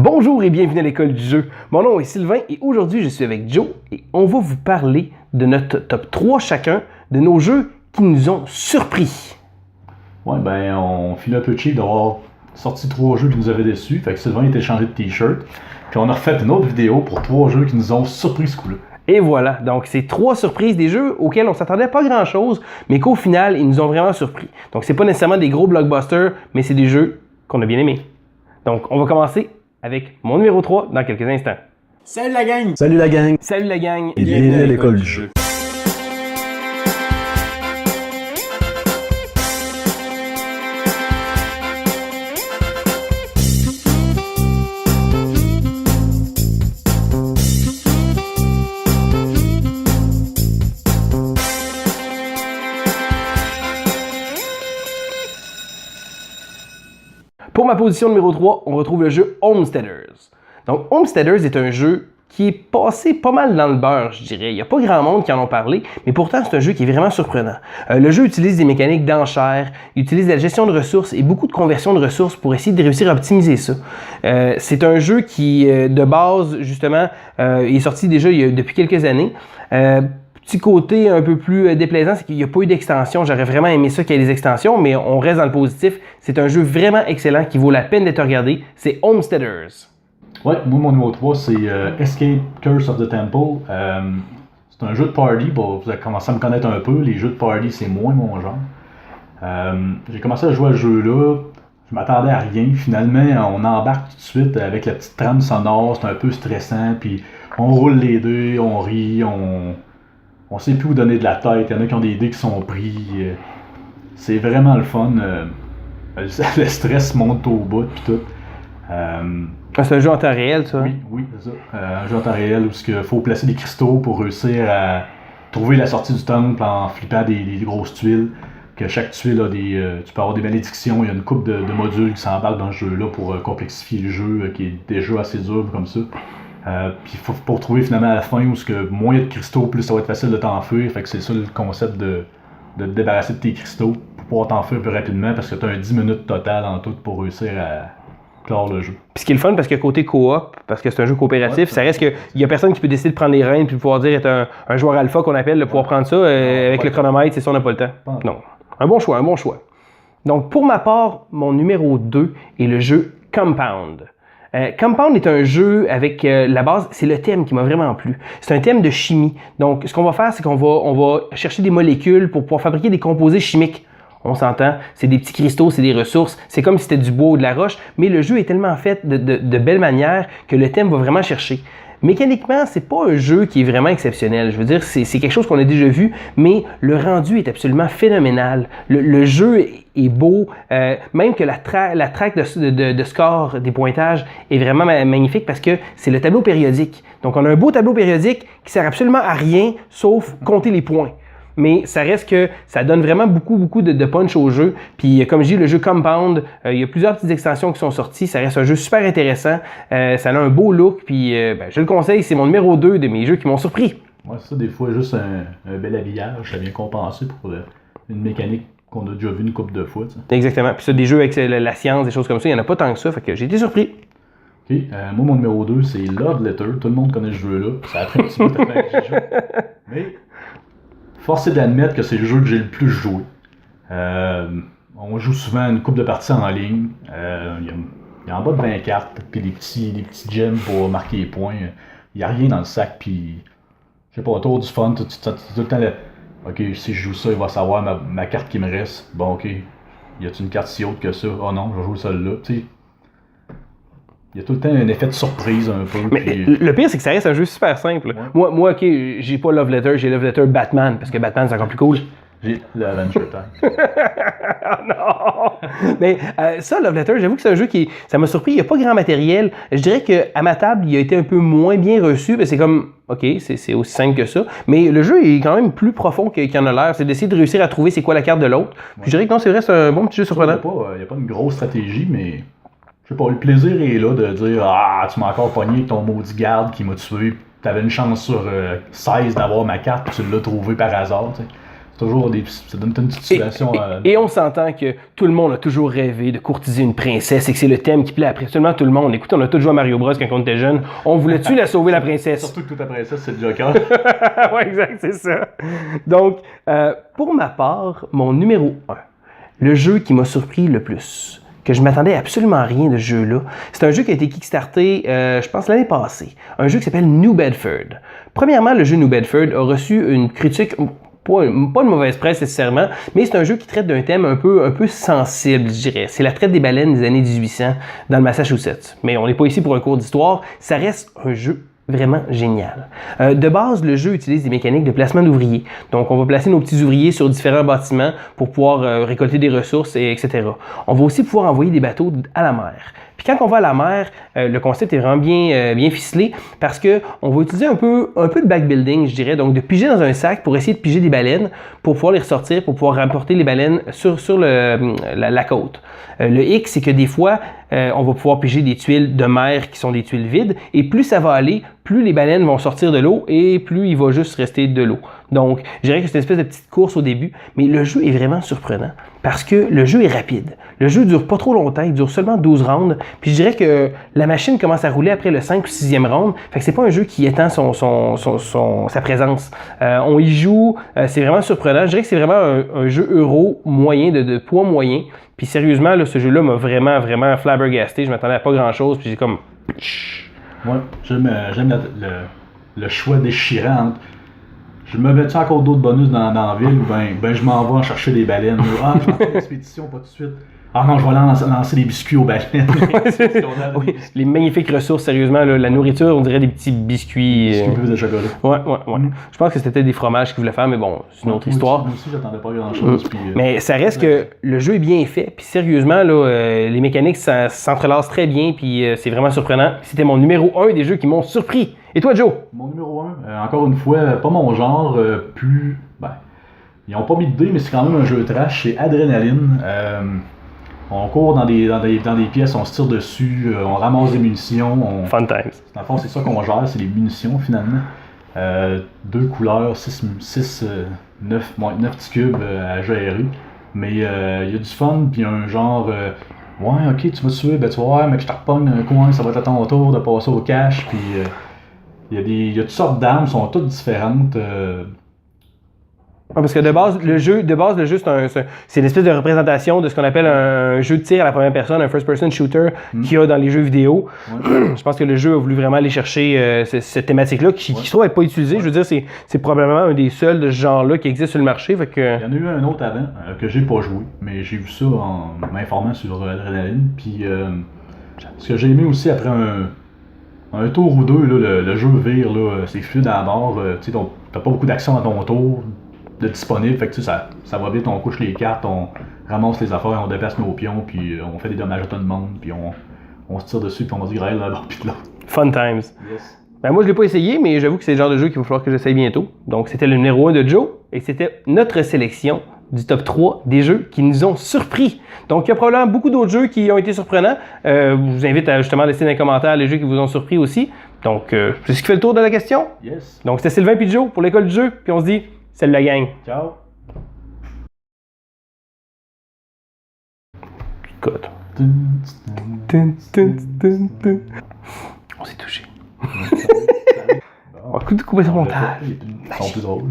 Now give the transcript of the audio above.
Bonjour et bienvenue à l'école du jeu. Mon nom est Sylvain et aujourd'hui je suis avec Joe et on va vous parler de notre top 3 chacun de nos jeux qui nous ont surpris. Ouais, ben on filait un peu cheap d'avoir sorti 3 jeux qui nous avaient déçus. Fait que Sylvain était changé de t-shirt. Puis on a refait une autre vidéo pour 3 jeux qui nous ont surpris ce coup-là. Et voilà, donc c'est 3 surprises des jeux auxquels on s'attendait pas grand chose, mais qu'au final ils nous ont vraiment surpris. Donc c'est pas nécessairement des gros blockbusters, mais c'est des jeux qu'on a bien aimés. Donc on va commencer avec mon numéro 3 dans quelques instants. Salut la gang! Salut la gang! Salut la gang! Et bienvenue à l'école du jeu. Pour ma position numéro 3, on retrouve le jeu Homesteaders. Donc Homesteaders est un jeu qui est passé pas mal dans le beurre, je dirais. Il n'y a pas grand monde qui en ont parlé, mais pourtant c'est un jeu qui est vraiment surprenant. Le jeu utilise des mécaniques d'enchères, il utilise la gestion de ressources et beaucoup de conversion de ressources pour essayer de réussir à optimiser ça. C'est un jeu qui, de base, justement, est sorti déjà depuis quelques années. Petit côté un peu plus déplaisant, c'est qu'il n'y a pas eu d'extension. J'aurais vraiment aimé ça qu'il y ait des extensions, mais on reste dans le positif. C'est un jeu vraiment excellent qui vaut la peine d'être regardé. C'est Homesteaders. Ouais, moi mon numéro 3 c'est Escape Curse of the Temple. C'est un jeu de party, bon, vous avez commencé à me connaître un peu, les jeux de party c'est moins mon genre. J'ai commencé à jouer à ce jeu-là, je m'attendais à rien, finalement on embarque tout de suite avec la petite trame sonore, c'est un peu stressant, puis on roule les dés, on rit, on sait plus où donner de la tête, il y en a qui ont des dés qui sont pris, c'est vraiment le fun, le stress monte au bout puis tout. C'est un jeu en temps réel, ça? Oui, c'est ça. Un jeu en temps réel où il faut placer des cristaux pour réussir à trouver la sortie du temple en flippant des grosses tuiles. Que chaque tuile a tu peux avoir des malédictions, il y a une couple de modules qui s'embarquent dans ce jeu-là pour complexifier le jeu, qui est déjà assez dur comme ça. Puis il faut pour trouver finalement à la fin où moins il y a de cristaux, plus ça va être facile de t'enfuir. Fait que c'est ça le concept de te débarrasser de tes cristaux pour pouvoir t'enfuir plus rapidement parce que tu as un 10 minutes total en tout pour réussir à clore le jeu. Puis ce qui est le fun, parce que côté coop, parce que c'est un jeu coopératif, ça reste qu'il y a personne qui peut décider de prendre les rênes puis pouvoir dire être un joueur alpha qu'on appelle, de pouvoir prendre ça avec le chronomètre, c'est ça, on n'a pas le temps. Non. Un bon choix. Donc pour ma part, mon numéro 2 est le jeu Compound. Compound est un jeu avec la base, c'est le thème qui m'a vraiment plu. C'est un thème de chimie. Donc ce qu'on va faire, c'est qu'on va chercher des molécules pour pouvoir fabriquer des composés chimiques. On s'entend, c'est des petits cristaux, c'est des ressources, c'est comme si c'était du bois ou de la roche, mais le jeu est tellement fait de belle manière que le thème va vraiment chercher. Mécaniquement, c'est pas un jeu qui est vraiment exceptionnel. Je veux dire, c'est quelque chose qu'on a déjà vu, mais le rendu est absolument phénoménal. Le jeu est beau, même que la track de score des pointages est vraiment magnifique parce que c'est le tableau périodique. Donc on a un beau tableau périodique qui sert absolument à rien sauf compter les points. Mais ça reste que ça donne vraiment beaucoup de punch au jeu. Puis comme je dis, le jeu Compound, il y a plusieurs petites extensions qui sont sorties. Ça reste un jeu super intéressant. Ça a un beau look. Puis je le conseille, c'est mon numéro 2 de mes jeux qui m'ont surpris. Ouais, ça, des fois, juste un bel habillage, ça vient compenser pour une mécanique qu'on a déjà vu une couple de fois. T'sais. Exactement. Puis ça, des jeux avec la science, des choses comme ça, il n'y en a pas tant que ça. Fait que j'ai été surpris. Ok, moi, mon numéro 2, c'est Love Letter. Tout le monde connaît ce jeu-là. Ça a pris un petit peu de temps que j'ai joué. Mais force est d'admettre que c'est le jeu que j'ai le plus joué. On joue souvent une couple de parties en ligne. Il y a en bas de 20 cartes, puis des petits gems pour marquer les points. Il n'y a rien dans le sac, puis je sais pas, autour du fun, tout le temps ok, si je joue ça, il va savoir ma carte qui me reste. Bon, ok, y a-t-il une carte si haute que ça? Oh non, je vais jouer celle-là. Tu sais, il y a tout le temps un effet de surprise un peu. Mais puis le pire, c'est que ça reste un jeu super simple. Ouais. Moi, ok, j'ai pas Love Letter, j'ai Love Letter Batman, parce que Batman, c'est encore plus cool. j'ai l'Adventure Time. Non! Mais ça, Love Letter, j'avoue que c'est un jeu ça m'a surpris. Il n'y a pas grand matériel. Je dirais qu'à ma table, il a été un peu moins bien reçu. C'est comme, ok, c'est aussi simple que ça. Mais le jeu est quand même plus profond qu'il en a l'air. C'est d'essayer de réussir à trouver c'est quoi la carte de l'autre. Puis je dirais que non, c'est vrai, c'est un bon petit jeu surprenant. Il n'y a pas une grosse stratégie, mais je sais pas, le plaisir est là de dire ah, tu m'as encore pogné avec ton maudit garde qui m'a tué. T'avais une chance sur 16 d'avoir ma carte, puis tu l'as trouvé par hasard. T'sais. toujours ça donne une petite situation. Et on s'entend que tout le monde a toujours rêvé de courtiser une princesse et que c'est le thème qui plaît à absolument tout le monde. Écoute, on a tous joué à Mario Bros quand on était jeune. On voulait-tu la sauver, la princesse? Surtout que toute la princesse, c'est le Joker. Ouais, exact, c'est ça. Donc, pour ma part, mon numéro 1, le jeu qui m'a surpris le plus, que je m'attendais absolument à rien de ce jeu-là. C'est un jeu qui a été kickstarté, je pense, l'année passée. Un jeu qui s'appelle New Bedford. Premièrement, le jeu New Bedford a reçu une critique, pas une mauvaise presse nécessairement, mais c'est un jeu qui traite d'un thème un peu sensible, je dirais. C'est la traite des baleines des années 1800 dans le Massachusetts. Mais on n'est pas ici pour un cours d'histoire. Ça reste un jeu vraiment génial. De base, le jeu utilise des mécaniques de placement d'ouvriers. Donc, on va placer nos petits ouvriers sur différents bâtiments pour pouvoir récolter des ressources, etc. On va aussi pouvoir envoyer des bateaux à la mer. Puis quand on va à la mer, le concept est vraiment bien ficelé parce qu'on va utiliser un peu de backbuilding, je dirais, donc de piger dans un sac pour essayer de piger des baleines pour pouvoir les ressortir, pour pouvoir rapporter les baleines sur la côte. Le hic, c'est que des fois, on va pouvoir piger des tuiles de mer qui sont des tuiles vides et plus ça va aller, plus les baleines vont sortir de l'eau et plus il va juste rester de l'eau. Donc, je dirais que c'est une espèce de petite course au début, mais le jeu est vraiment surprenant parce que le jeu est rapide. Le jeu dure pas trop longtemps, il dure seulement 12 rounds, puis je dirais que la machine commence à rouler après le 5 ou 6e round, fait que c'est pas un jeu qui étend sa présence. On y joue, c'est vraiment surprenant. Je dirais que c'est vraiment un jeu euro moyen, de poids moyen, puis sérieusement, là, ce jeu-là m'a vraiment flabbergasté. Je m'attendais à pas grand-chose, puis j'ai comme... Ouais, j'aime le choix déchirant entre je me mets-tu encore d'autres bonus dans la ville ou ben je m'en vais en chercher des baleines. Ah, je vais faire l'expédition, pas tout de suite. Ah non, je vais lancer des biscuits aux baleines. Oui, les magnifiques ressources, sérieusement, là, la nourriture, on dirait des petits biscuits. Biscuits de chocolat. Ouais. Je pense que c'était des fromages qu'ils voulaient faire, mais bon, c'est une autre histoire. Moi aussi, j'attendais pas grand-chose. Mais ça reste que le jeu est bien fait, puis sérieusement, là, les mécaniques s'entrelacent très bien, puis c'est vraiment surprenant. C'était mon numéro 1 des jeux qui m'ont surpris. Et toi, Joe? Mon numéro 1, encore une fois, pas mon genre, ils n'ont pas mis de dés, mais c'est quand même un jeu trash, c'est Adrenaline. On court dans des pièces, on se tire dessus, on ramasse des munitions. Fun times. Dans le fond, c'est ça qu'on gère, c'est les munitions finalement. 2 couleurs, 9 petits cubes à gérer. Mais il y a du fun, puis un genre, ouais, ok, tu vas tuer, ben tu vas voir, mais que je te repogne un coin, ça va être à ton tour de passer au cash, puis il y a toutes sortes d'armes, sont toutes différentes. Parce que de base, le jeu, c'est une espèce de représentation de ce qu'on appelle un jeu de tir à la première personne, un first-person shooter qu'il y a dans les jeux vidéo. Ouais. Je pense que le jeu a voulu vraiment aller chercher cette thématique-là qui se trouve être pas utilisée. Ouais. Je veux dire, c'est probablement un des seuls de ce genre-là qui existe sur le marché. Fait que... Il y en a eu un autre avant que j'ai pas joué, mais j'ai vu ça en m'informant sur Adrenaline. Puis ce que j'ai aimé aussi après un tour ou deux, là, le jeu vire, là, c'est fluide à bord. Tu t'as pas beaucoup d'action à ton tour de disponible, fait que ça va vite, on couche les cartes, on ramasse les affaires, on déplace nos pions, puis on fait des dommages à tout le monde, puis on se tire dessus, puis on va dire là-bas, puis là. Fun times. Yes. Ben moi, je l'ai pas essayé, mais j'avoue que c'est le genre de jeu qu'il va falloir que j'essaye bientôt. Donc, c'était le numéro 1 de Joe, et c'était notre sélection du top 3 des jeux qui nous ont surpris. Donc, il y a probablement beaucoup d'autres jeux qui ont été surprenants. Je vous invite à justement laisser dans les commentaires les jeux qui vous ont surpris aussi. Donc, c'est ce qui fait le tour de la question. Yes. Donc, c'était Sylvain et Joe pour l'école du jeu, puis on se dit, salut la gang. Ciao. Écoute. On s'est touché. On va couper son montage. Ils sont plus drôles.